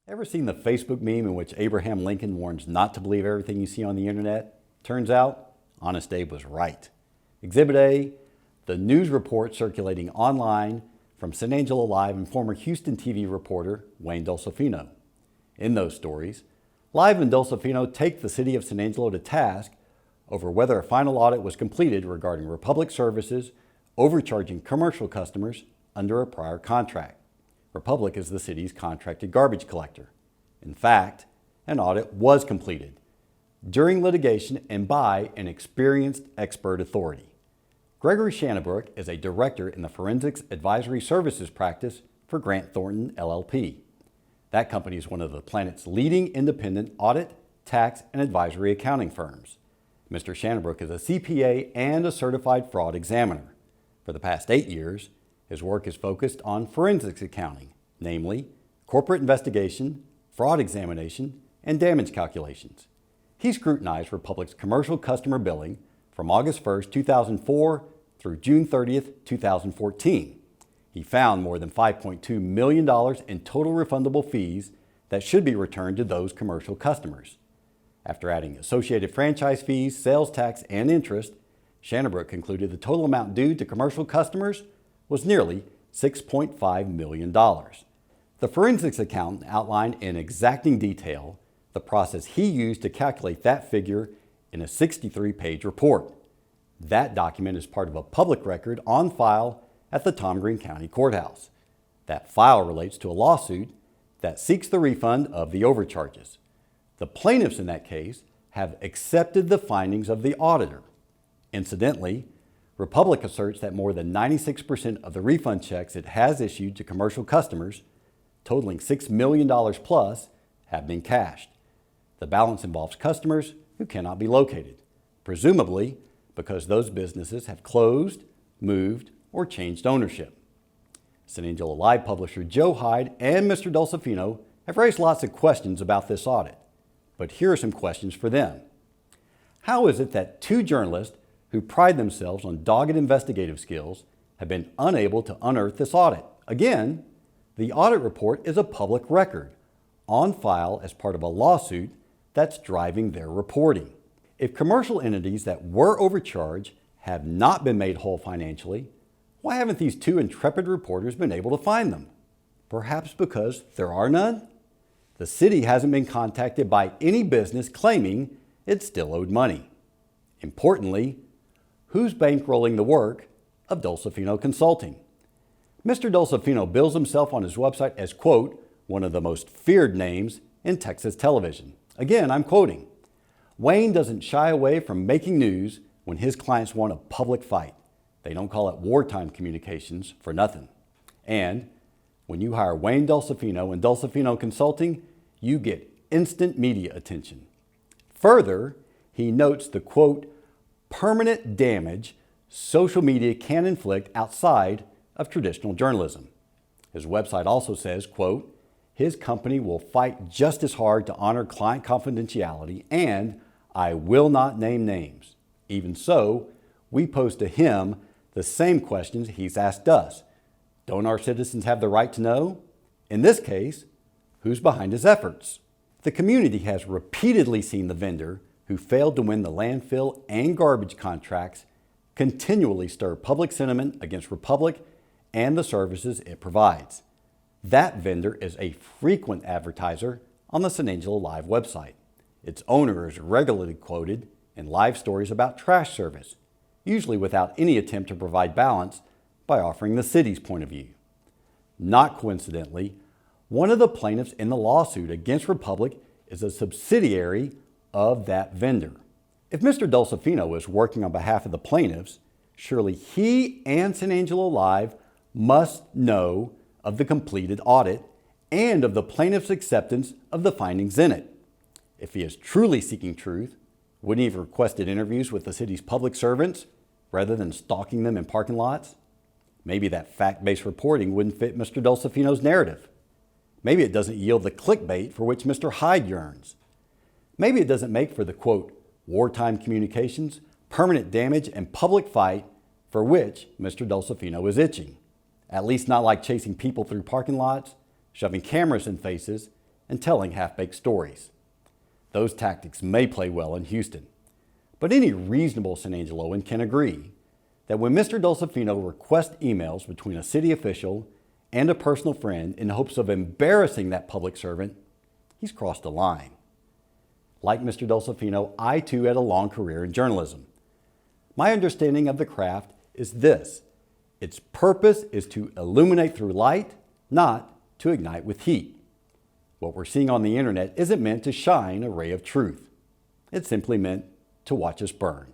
Ever seen the Facebook meme in which Abraham Lincoln warns not to believe everything you see on the internet? Turns out, Honest Abe was right. Exhibit A, the news report circulating online from San Angelo Live and former Houston TV reporter Wayne Dolcifino. In those stories, Live and Dolcifino take the city of San Angelo to task over whether a final audit was completed regarding Republic Services overcharging commercial customers under a prior contract. Republic is the city's contracted garbage collector. In fact, an audit was completed during litigation and by an experienced expert authority. Gregory Shanabrook is a director in the Forensics Advisory Services practice for Grant Thornton LLP. That company is one of the planet's leading independent audit, tax, and advisory accounting firms. Mr. Shanabrook is a CPA and a certified fraud examiner. For the past 8 years, his work is focused on forensics accounting, namely corporate investigation, fraud examination, and damage calculations. He scrutinized Republic's commercial customer billing from August 1st, 2004 through June 30th, 2014. He found more than $5.2 million in total refundable fees that should be returned to those commercial customers. After adding associated franchise fees, sales tax, and interest, Shanabrook concluded the total amount due to commercial customers was nearly $6.5 million. The forensics accountant outlined in exacting detail the process he used to calculate that figure in a 63-page report. That document is part of a public record on file at the Tom Green County Courthouse. That file relates to a lawsuit that seeks the refund of the overcharges. The plaintiffs in that case have accepted the findings of the auditor. Incidentally, Republic asserts that more than 96% of the refund checks it has issued to commercial customers, totaling $6 million plus, have been cashed. The balance involves customers who cannot be located, presumably because those businesses have closed, moved, or changed ownership. San Angelo Live publisher Joe Hyde and Mr. Dolcifino have raised lots of questions about this audit, but here are some questions for them. How is it that two journalists who pride themselves on dogged investigative skills have been unable to unearth this audit? Again, the audit report is a public record on file as part of a lawsuit that's driving their reporting. If commercial entities that were overcharged have not been made whole financially, why haven't these two intrepid reporters been able to find them? Perhaps because there are none? The city hasn't been contacted by any business claiming it still owed money. Importantly, who's bankrolling the work of Dolcifino Consulting? Mr. Dolcifino bills himself on his website as, quote, one of the most feared names in Texas television. Again, I'm quoting, Wayne doesn't shy away from making news when his clients want a public fight. They don't call it wartime communications for nothing. And when you hire Wayne Dolcifino and Dolcifino Consulting, you get instant media attention. Further, he notes the, quote, permanent damage social media can inflict outside of traditional journalism. His website also says, quote, his company will fight just as hard to honor client confidentiality, and I will not name names. Even so, we pose to him the same questions he's asked us. Don't our citizens have the right to know? In this case, who's behind his efforts? The community has repeatedly seen the vendor who failed to win the landfill and garbage contracts continually stir public sentiment against Republic and the services it provides. That vendor is a frequent advertiser on the San Angelo Live website. Its owner is regularly quoted in live stories about trash service, usually without any attempt to provide balance by offering the city's point of view. Not coincidentally, one of the plaintiffs in the lawsuit against Republic is a subsidiary of that vendor. If Mr. Dolcifino is working on behalf of the plaintiffs, surely he and San Angelo Live must know of the completed audit and of the plaintiff's acceptance of the findings in it. If he is truly seeking truth, wouldn't he have requested interviews with the city's public servants rather than stalking them in parking lots? Maybe that fact-based reporting wouldn't fit Mr. Dolcifino's narrative. Maybe it doesn't yield the clickbait for which Mr. Hyde yearns. Maybe it doesn't make for the, quote, wartime communications, permanent damage, and public fight for which Mr. Dolcifino is itching. At least not like chasing people through parking lots, shoving cameras in faces, and telling half-baked stories. Those tactics may play well in Houston, but any reasonable San Angeloan can agree that when Mr. Dulcifino requests emails between a city official and a personal friend in hopes of embarrassing that public servant, he's crossed a line. Like Mr. Dulcifino, I too had a long career in journalism. My understanding of the craft is this: its purpose is to illuminate through light, not to ignite with heat. What we're seeing on the internet isn't meant to shine a ray of truth. It's simply meant to watch us burn.